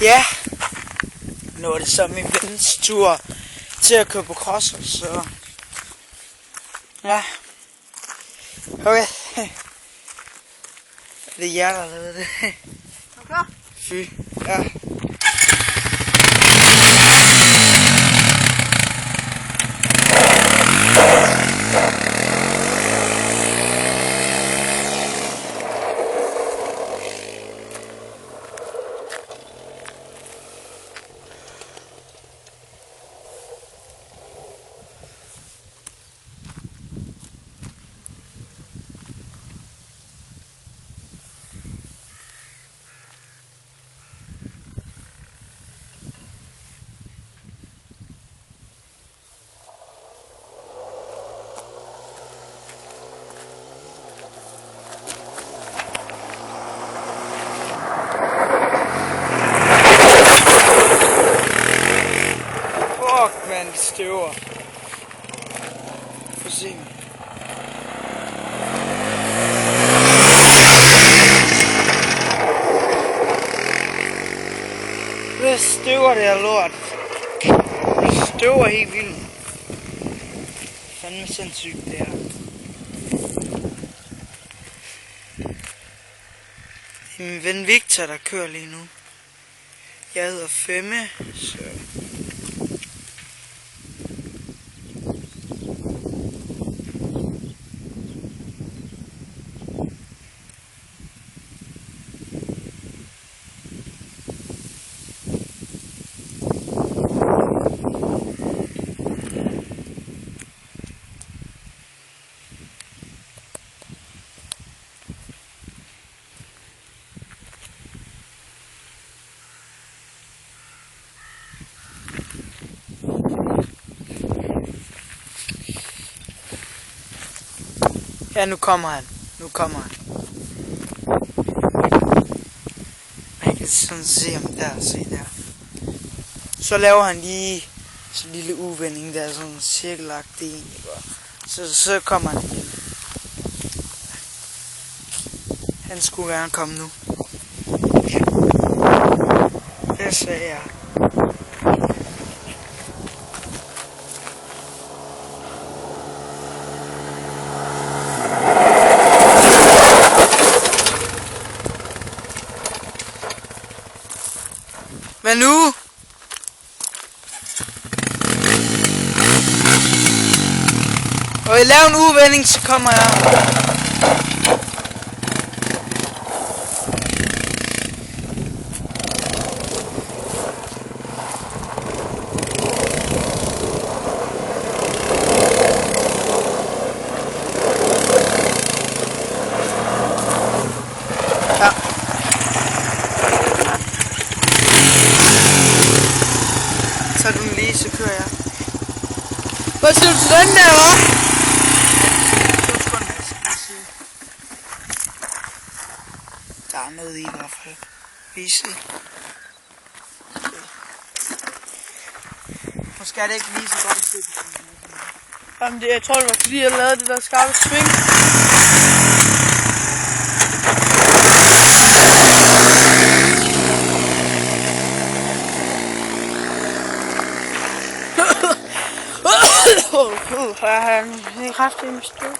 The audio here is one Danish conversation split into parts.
Ja, nu er det så min vens tur til at køre på crosser, så ja, okay. Det er jer, der lavede det. Okay. Fy, ja. Man, det støver. Få se. Det støver, det er lort. Det støver helt vildt. Fandme sindssygt, det her. Det er min ven Victor, der kører lige nu. Jeg hedder Femme, så... Ja, nu kommer han. Nu kommer han. Man kan sådan se ham der, se der. Så laver han lige sådan en lille uvending der, sådan en cirkelagtig en, så kommer han igen. Han skulle gerne komme nu. Det sagde jeg. Men nu? Og jeg laver en uvending, så kommer jeg. Så du lige, så kører jeg. Hvad siger du til den der, hva'? er noget i hvert fald. Vise det. Måske er det ikke lige så godt at se det. Jamen det, jeg tror det var fordi jeg lavede det der skarpe sving. Jeg har en kraftig mistød.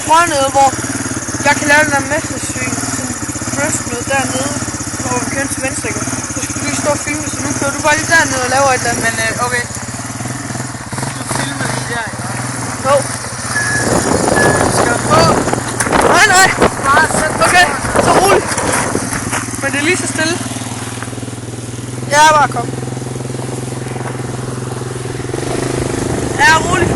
Prøve noget, hvor jeg kan lave den der mestersving, sådan burst noget dernede, hvor vi kører til venstre, ikke? Så skal du lige stå og filme, så nu kører du bare lige dernede og laver et eller andet. Men okay, du filmer lige der, ikke? Jo. Skal jeg prøve? Nej. Bare sæt dig. Okay, så roligt. Men det er lige så stille. Ja, bare kom. Ja, roligt.